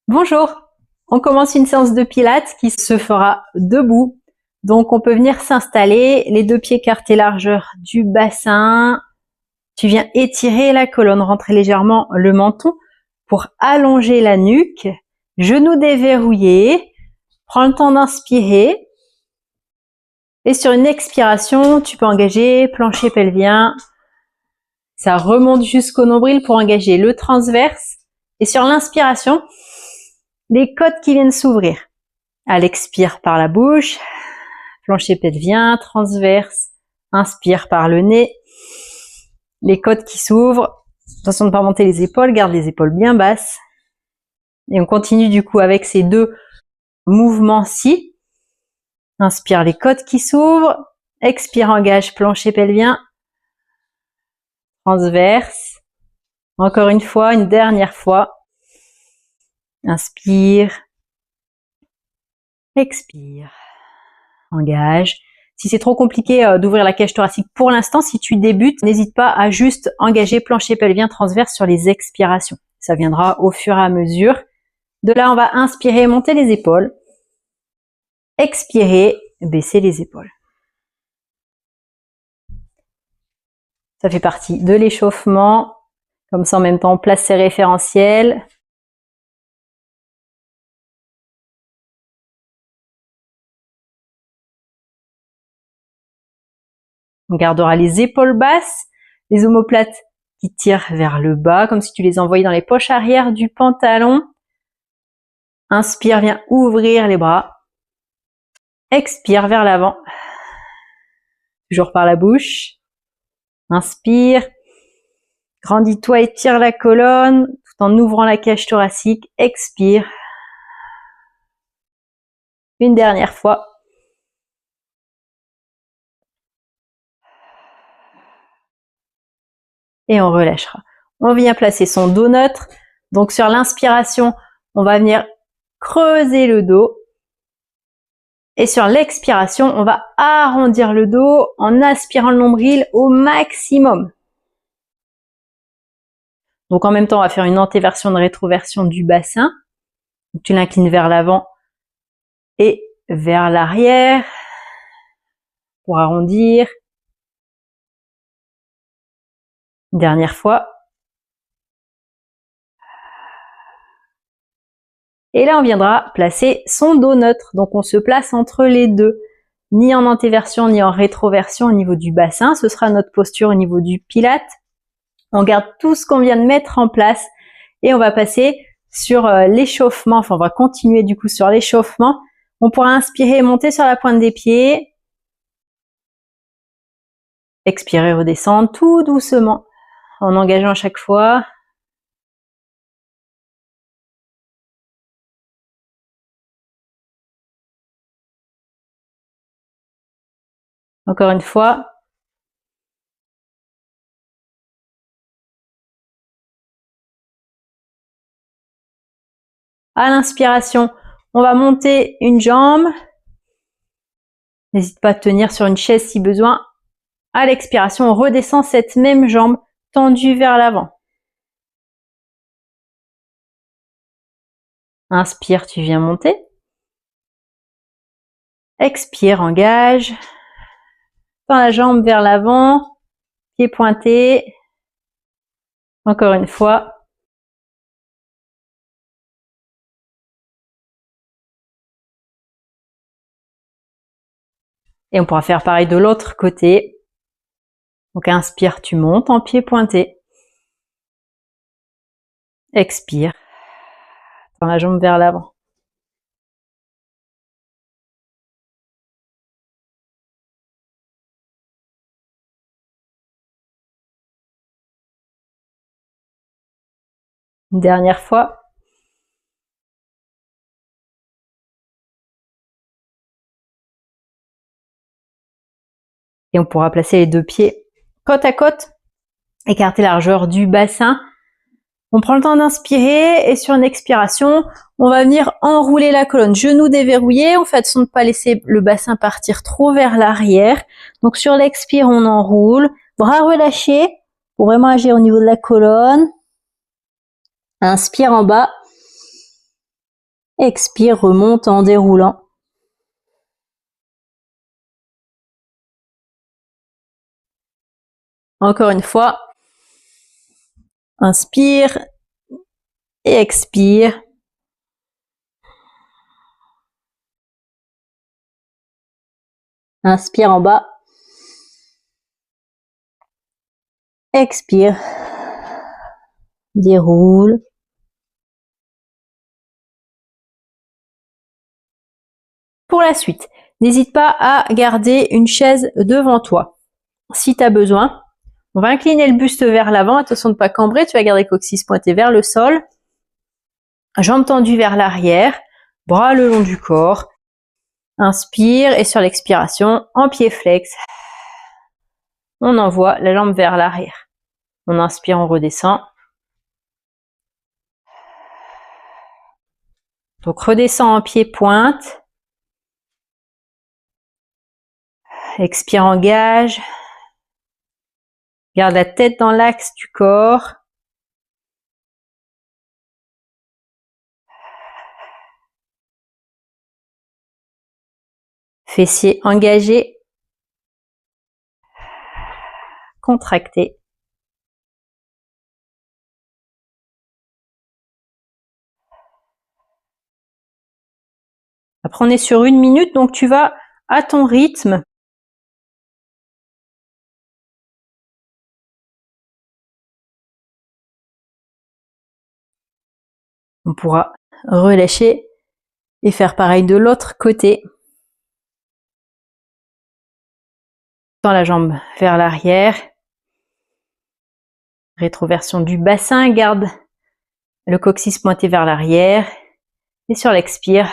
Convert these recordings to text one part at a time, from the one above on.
Bonjour, on commence une séance de pilates qui se fera debout. Donc on peut venir s'installer, les deux pieds écartés largeur du bassin. Tu viens étirer la colonne, rentrer légèrement le menton pour allonger la nuque. Genoux déverrouillés. Prends le temps d'inspirer. Et sur une expiration, tu peux engager plancher pelvien. Ça remonte jusqu'au nombril pour engager le transverse. Et sur l'inspiration, les côtes qui viennent s'ouvrir. À l'expire par la bouche, plancher pelvien, transverse, inspire par le nez, les côtes qui s'ouvrent. Attention de ne pas monter les épaules, garde les épaules bien basses. Et on continue du coup avec ces deux mouvements-ci. Inspire, les côtes qui s'ouvrent, expire, engage, plancher pelvien, transverse. Encore une fois, une dernière fois. Inspire, expire, engage. Si c'est trop compliqué d'ouvrir la cage thoracique pour l'instant, si tu débutes, n'hésite pas à juste engager plancher pelvien transverse sur les expirations. Ça viendra au fur et à mesure. De là, on va inspirer, monter les épaules. Expirer, baisser les épaules. Ça fait partie de l'échauffement. Comme ça, en même temps, on place ses référentiels. On gardera les épaules basses, les omoplates qui tirent vers le bas, comme si tu les envoyais dans les poches arrière du pantalon. Inspire, viens ouvrir les bras. Expire vers l'avant. Toujours par la bouche. Inspire. Grandis-toi, étire la colonne tout en ouvrant la cage thoracique. Expire. Une dernière fois. Et on relâchera. On vient placer son dos neutre. Donc sur l'inspiration, on va venir creuser le dos. Et sur l'expiration, on va arrondir le dos en aspirant le nombril au maximum. Donc en même temps, on va faire une antéversion, une rétroversion du bassin. Donc, tu l'inclines vers l'avant et vers l'arrière pour arrondir. Une dernière fois. Et là, on viendra placer son dos neutre. Donc on se place entre les deux. Ni en antéversion, ni en rétroversion au niveau du bassin. Ce sera notre posture au niveau du pilate. On garde tout ce qu'on vient de mettre en place. Et on va passer sur l'échauffement. Enfin, on va continuer du coup sur l'échauffement. On pourra inspirer et monter sur la pointe des pieds. Expirer, redescendre tout doucement. En engageant à chaque fois. Encore une fois. À l'inspiration, on va monter une jambe. N'hésite pas à tenir sur une chaise si besoin. À l'expiration, on redescend cette même jambe tendue vers l'avant. Inspire, tu viens monter. Expire, engage. Tends la jambe vers l'avant. Pied pointé. Encore une fois. Et on pourra faire pareil de l'autre côté. Donc inspire, tu montes en pied pointé. Expire. Tends la jambe vers l'avant. Une dernière fois. Et on pourra placer les deux pieds côte à côte. Écarter la largeur du bassin. On prend le temps d'inspirer et sur une expiration, on va venir enrouler la colonne. Genoux déverrouillés, on fait attention de ne pas laisser le bassin partir trop vers l'arrière. Donc sur l'expire, on enroule. Bras relâchés pour vraiment agir au niveau de la colonne. Inspire en bas. Expire, remonte en déroulant. Encore une fois. Inspire et expire. Inspire en bas. Expire. Déroule. Pour la suite, n'hésite pas à garder une chaise devant toi. Si tu as besoin, on va incliner le buste vers l'avant. Attention de ne pas cambrer, tu vas garder le coccyx pointé vers le sol. Jambes tendues vers l'arrière, bras le long du corps. Inspire et sur l'expiration, en pied flex, on envoie la jambe vers l'arrière. On inspire, on redescend. Donc redescend en pied pointe. Expire, engage. Garde la tête dans l'axe du corps. Fessiers engagés. Contractés. Après, on est sur 1 minute, donc tu vas à ton rythme. On pourra relâcher et faire pareil de l'autre côté. Tends la jambe vers l'arrière. Rétroversion du bassin, garde le coccyx pointé vers l'arrière. Et sur l'expire,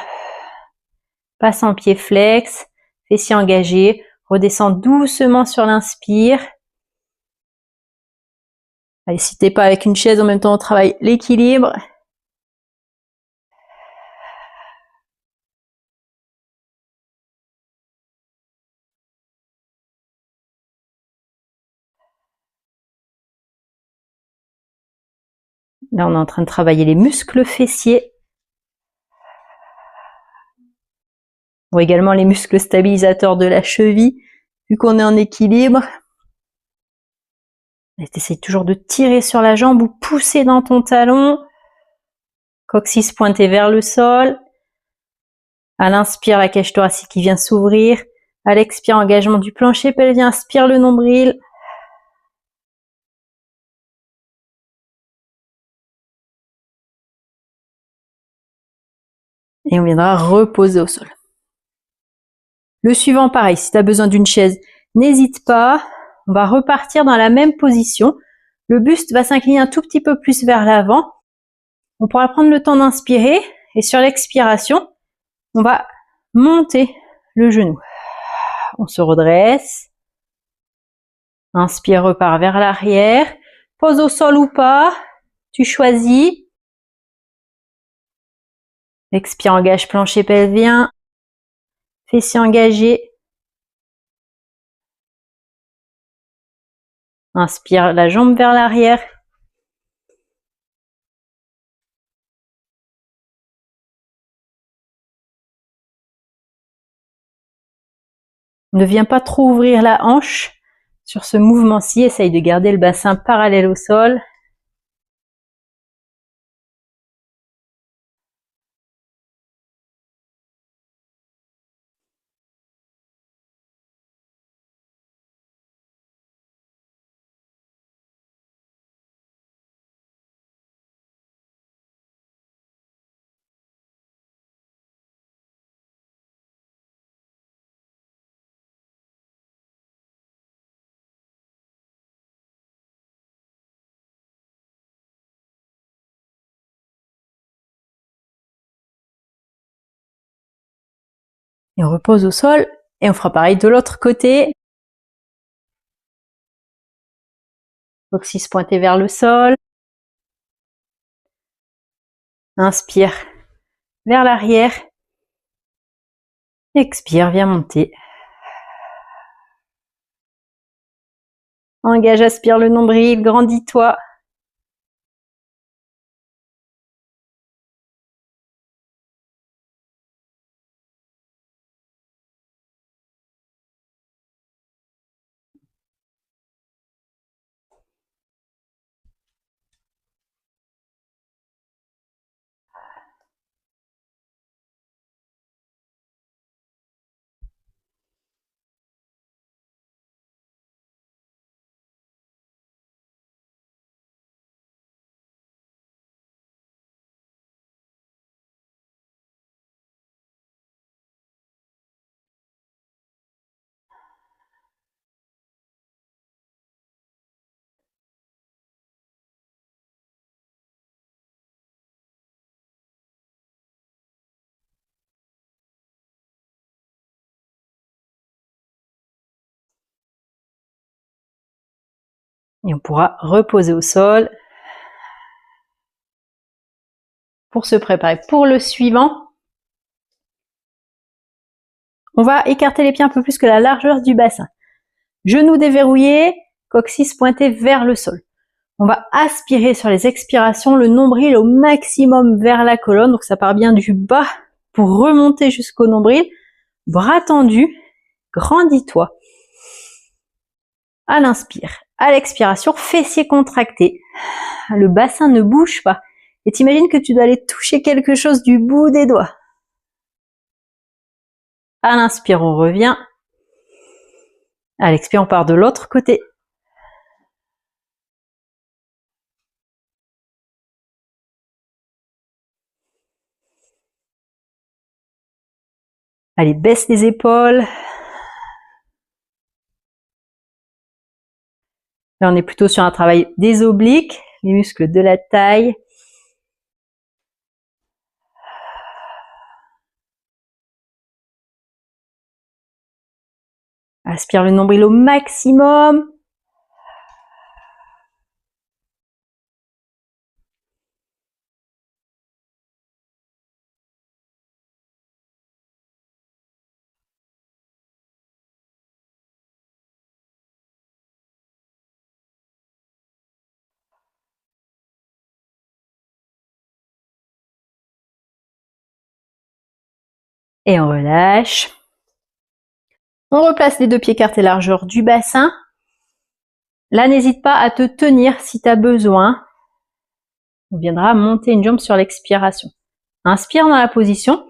passe en pied flex, fessiers engagés, redescends doucement sur l'inspire. Allez, si t'es pas avec une chaise, en même temps on travaille l'équilibre. Là, on est en train de travailler les muscles fessiers. Ou également les muscles stabilisateurs de la cheville, vu qu'on est en équilibre. Essaye toujours de tirer sur la jambe ou pousser dans ton talon. Coccyx pointé vers le sol. À l'inspire, la cage thoracique qui vient s'ouvrir. À l'expire, engagement du plancher pelvien. Inspire le nombril. Et on viendra reposer au sol. Le suivant, pareil, si tu as besoin d'une chaise, n'hésite pas. On va repartir dans la même position. Le buste va s'incliner un tout petit peu plus vers l'avant. On pourra prendre le temps d'inspirer. Et sur l'expiration, on va monter le genou. On se redresse. Inspire, repart vers l'arrière. Pose au sol ou pas. Tu choisis. Expire, engage plancher pelvien. Fessiers engagés. Inspire la jambe vers l'arrière. Ne viens pas trop ouvrir la hanche sur ce mouvement-ci. Essaye de garder le bassin parallèle au sol. Et on repose au sol. Et on fera pareil de l'autre côté. Coccyx pointé vers le sol. Inspire vers l'arrière. Expire, viens monter. Engage, aspire le nombril, grandis-toi. Et on pourra reposer au sol pour se préparer pour le suivant. On va écarter les pieds un peu plus que la largeur du bassin. Genoux déverrouillés, coccyx pointé vers le sol. On va aspirer sur les expirations, le nombril au maximum vers la colonne. Donc ça part bien du bas pour remonter jusqu'au nombril. Bras tendus, grandis-toi. À l'inspire. À l'expiration, fessiers contractés. Le bassin ne bouge pas. Et t'imagines que tu dois aller toucher quelque chose du bout des doigts. À l'inspire, on revient. À l'expire, on part de l'autre côté. Allez, baisse les épaules. Là, on est plutôt sur un travail des obliques, les muscles de la taille. Aspire le nombril au maximum. Et on relâche. On replace les deux pieds écartés largeur du bassin. Là, n'hésite pas à te tenir si tu as besoin. On viendra monter une jambe sur l'expiration. Inspire dans la position.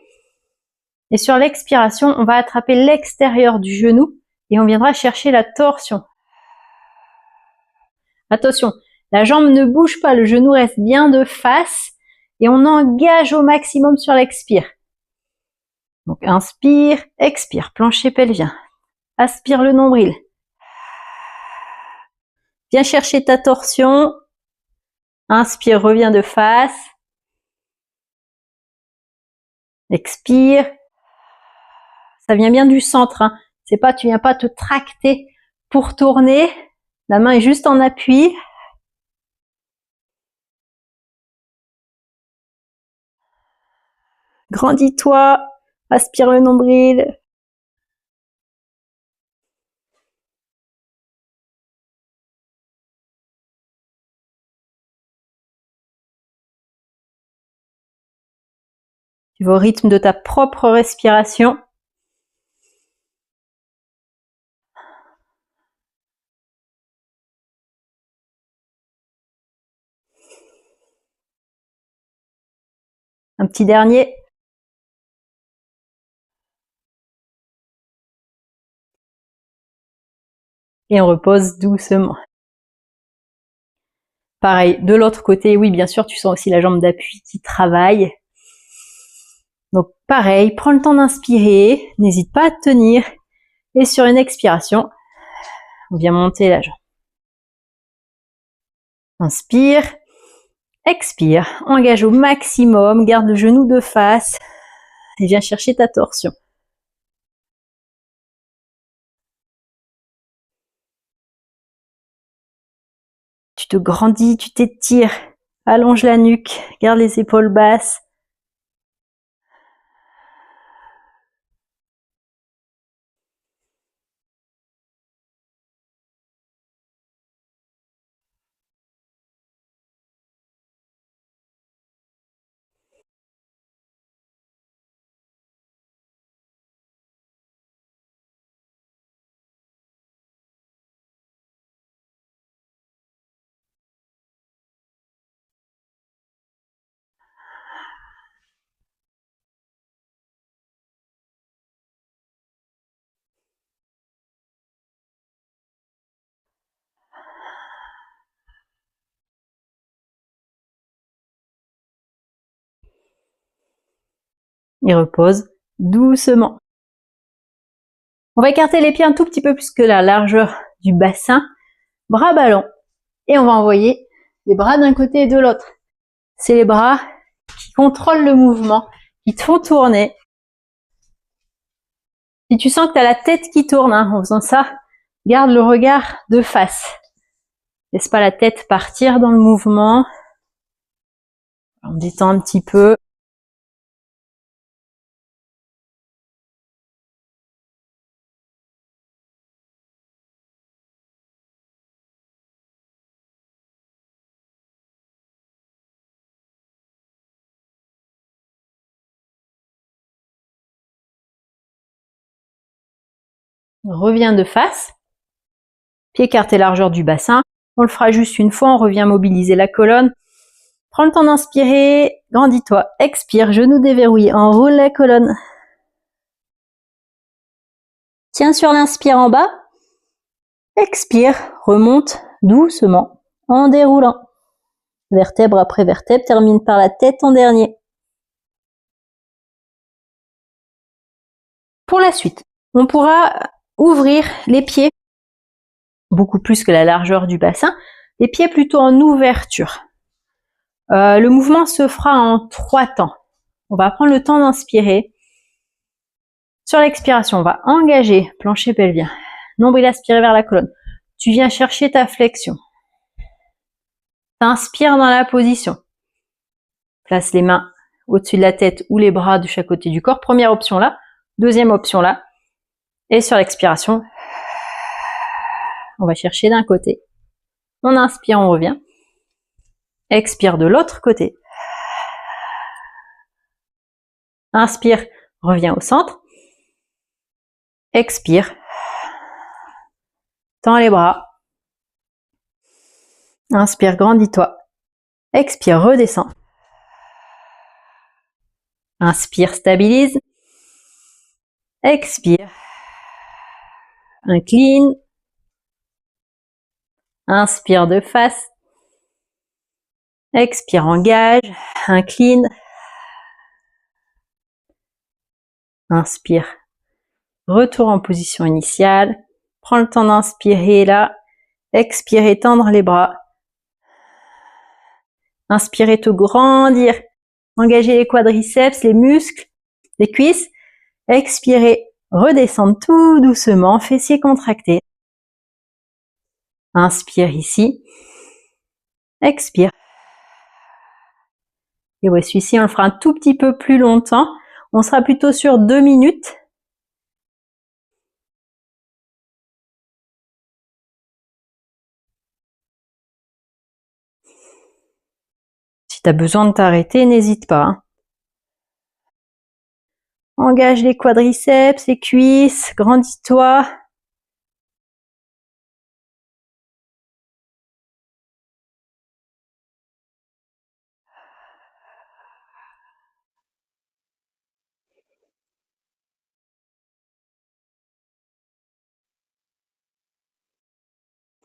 Et sur l'expiration, on va attraper l'extérieur du genou et on viendra chercher la torsion. Attention, la jambe ne bouge pas, le genou reste bien de face et on engage au maximum sur l'expire. Donc inspire, expire, plancher pelvien. Aspire le nombril. Viens chercher ta torsion. Inspire, reviens de face. Expire. Ça vient bien du centre. Hein. C'est pas, tu viens pas te tracter pour tourner. La main est juste en appui. Grandis-toi. Aspire le nombril. Tu vas au rythme de ta propre respiration. Un petit dernier. Et on repose doucement. Pareil, de l'autre côté, oui, bien sûr, tu sens aussi la jambe d'appui qui travaille. Donc pareil, prends le temps d'inspirer, n'hésite pas à te tenir. Et sur une expiration, on vient monter la jambe. Inspire, expire, engage au maximum, garde le genou de face et viens chercher ta torsion. Tu te grandis, tu t'étires, allonge la nuque, garde les épaules basses. Et repose doucement. On va écarter les pieds un tout petit peu plus que la largeur du bassin. Bras ballants. Et on va envoyer les bras d'un côté et de l'autre. C'est les bras qui contrôlent le mouvement, qui te font tourner. Si tu sens que tu as la tête qui tourne en faisant ça, garde le regard de face. Laisse pas la tête partir dans le mouvement. On détend un petit peu. Reviens de face. Pied écarté largeur du bassin. On le fera juste une fois, on revient mobiliser la colonne. Prends le temps d'inspirer, grandis-toi, expire, genou déverrouillé, enroule la colonne. Tiens sur l'inspire en bas. Expire, remonte doucement en déroulant. Vertèbre après vertèbre, termine par la tête en dernier. Pour la suite, on pourra ouvrir les pieds beaucoup plus que la largeur du bassin, les pieds plutôt en ouverture. Le mouvement se fera en 3 temps. On va prendre le temps d'inspirer. Sur l'expiration, on va engager plancher pelvien, nombril aspiré vers la colonne. Tu viens chercher ta flexion. T'inspires dans la position. Place les mains au-dessus de la tête ou les bras de chaque côté du corps. Première option là. Deuxième option là. Et sur l'expiration, on va chercher d'un côté. On inspire, on revient. Expire de l'autre côté. Inspire, reviens au centre. Expire. Tends les bras. Inspire, grandis-toi. Expire, redescends. Inspire, stabilise. Expire. Incline. Inspire de face. Expire, engage. Incline. Inspire. Retour en position initiale. Prends le temps d'inspirer là. Expire, tendre les bras. Inspirez, te grandir. Engagez les quadriceps, les muscles, les cuisses. Expirez, redescendre tout doucement, fessiers contractés. Inspire ici. Expire. Et ouais, celui-ci, on le fera un tout petit peu plus longtemps. On sera plutôt sur 2 minutes. Si tu as besoin de t'arrêter, n'hésite pas. Hein. Engage les quadriceps, les cuisses, grandis-toi.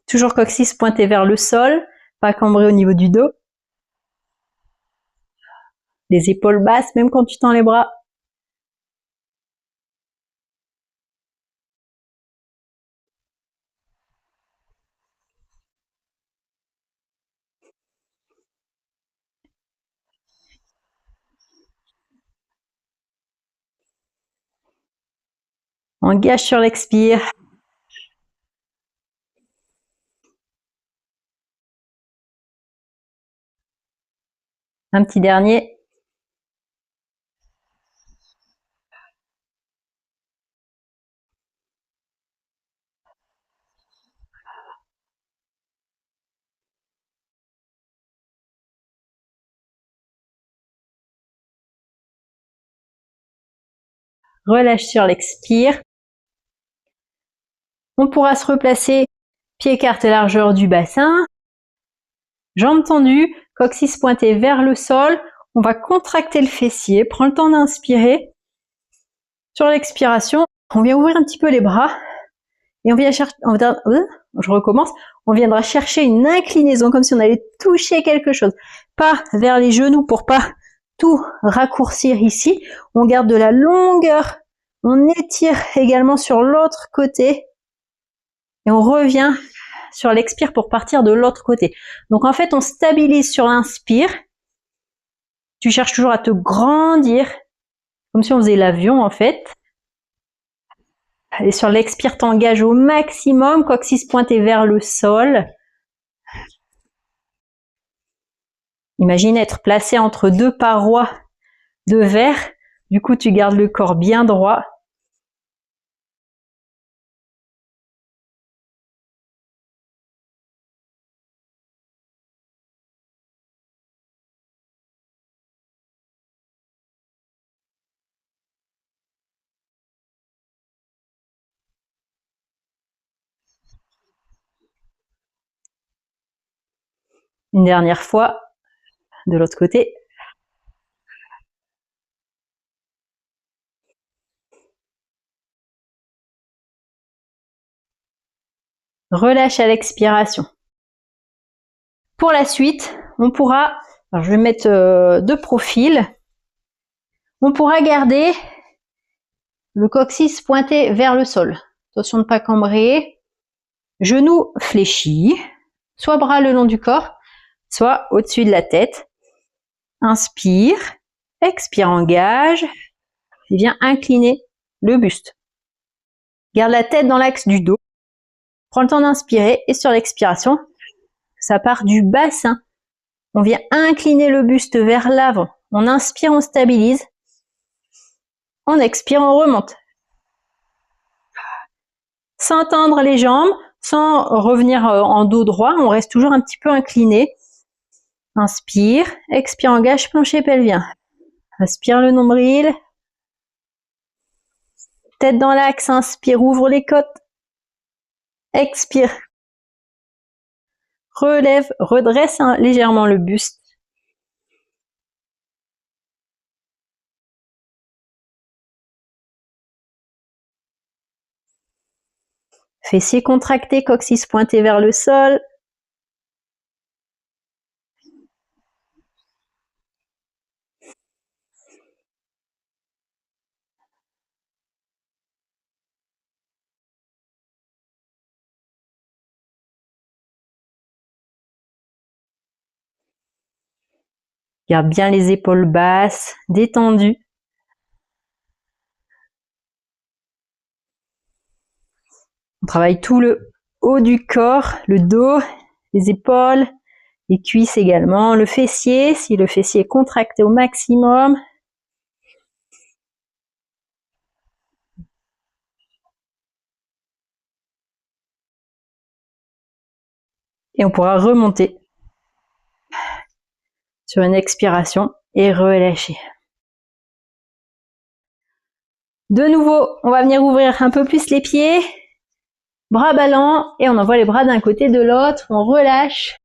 Toujours coccyx pointé vers le sol, pas cambré au niveau du dos. Les épaules basses, même quand tu tends les bras. Engage sur l'expire. Un petit dernier. Relâche sur l'expire. On pourra se replacer, pied écarté largeur du bassin, jambes tendues, coccyx pointé vers le sol. On va contracter le fessier, prends le temps d'inspirer. Sur l'expiration, on vient ouvrir un petit peu les bras et on vient chercher, je recommence, on viendra chercher une inclinaison comme si on allait toucher quelque chose. Pas vers les genoux pour pas tout raccourcir ici. On garde de la longueur, on étire également sur l'autre côté. Et on revient sur l'expire pour partir de l'autre côté. Donc en fait, on stabilise sur l'inspire. Tu cherches toujours à te grandir, comme si on faisait l'avion en fait. Et sur l'expire, t'engages au maximum, coccyx pointé vers le sol. Imagine être placé entre deux parois de verre. Du coup, tu gardes le corps bien droit. Une dernière fois, de l'autre côté. Relâche à l'expiration. Pour la suite, on pourra, alors je vais mettre de profil, on pourra garder le coccyx pointé vers le sol. Attention de ne pas cambrer. Genoux fléchis, soit bras le long du corps, soit au-dessus de la tête. Inspire, expire, engage, et viens incliner le buste. Garde la tête dans l'axe du dos. Prends le temps d'inspirer et sur l'expiration, ça part du bassin. On vient incliner le buste vers l'avant. On inspire, on stabilise. On expire, on remonte. Sans tendre les jambes, sans revenir en dos droit, on reste toujours un petit peu incliné. Inspire, expire, engage, plancher pelvien. Inspire le nombril. Tête dans l'axe, inspire, ouvre les côtes. Expire. Relève, redresse légèrement le buste. Fessiers contractés, coccyx pointé vers le sol. Garde bien les épaules basses, détendues. On travaille tout le haut du corps, le dos, les épaules, les cuisses également, le fessier, si le fessier est contracté au maximum. Et on pourra remonter sur une expiration et relâcher. De nouveau, on va venir ouvrir un peu plus les pieds, bras ballants, et on envoie les bras d'un côté de l'autre, on relâche.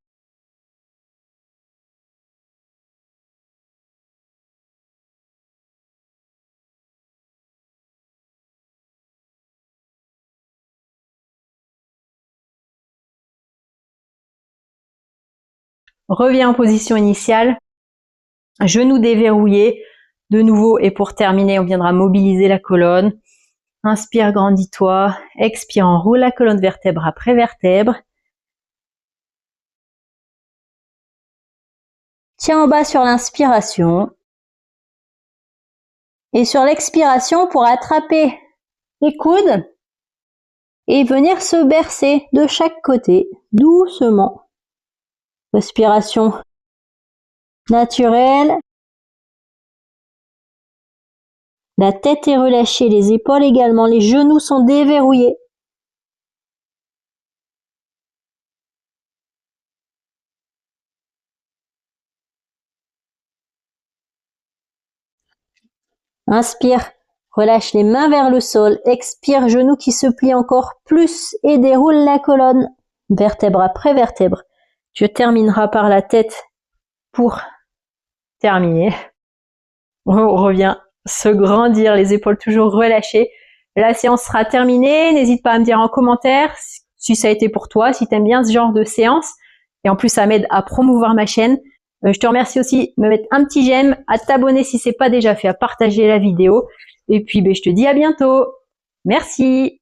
Reviens en position initiale, genoux déverrouillés, de nouveau, et pour terminer, on viendra mobiliser la colonne. Inspire, grandis-toi. Expire, enroule la colonne vertèbre après vertèbre. Tiens en bas sur l'inspiration. Et sur l'expiration, pour attraper les coudes et venir se bercer de chaque côté, doucement. Respiration naturelle. La tête est relâchée, les épaules également, les genoux sont déverrouillés. Inspire, relâche les mains vers le sol. Expire, genoux qui se plient encore plus et déroule la colonne, vertèbre après vertèbre. Tu termineras par la tête pour terminer. On revient se grandir, les épaules toujours relâchées. La séance sera terminée. N'hésite pas à me dire en commentaire si ça a été pour toi, si tu aimes bien ce genre de séance. Et en plus, ça m'aide à promouvoir ma chaîne. Je te remercie aussi de me mettre un petit j'aime, à t'abonner si c'est pas déjà fait, à partager la vidéo. Et puis, je te dis à bientôt. Merci.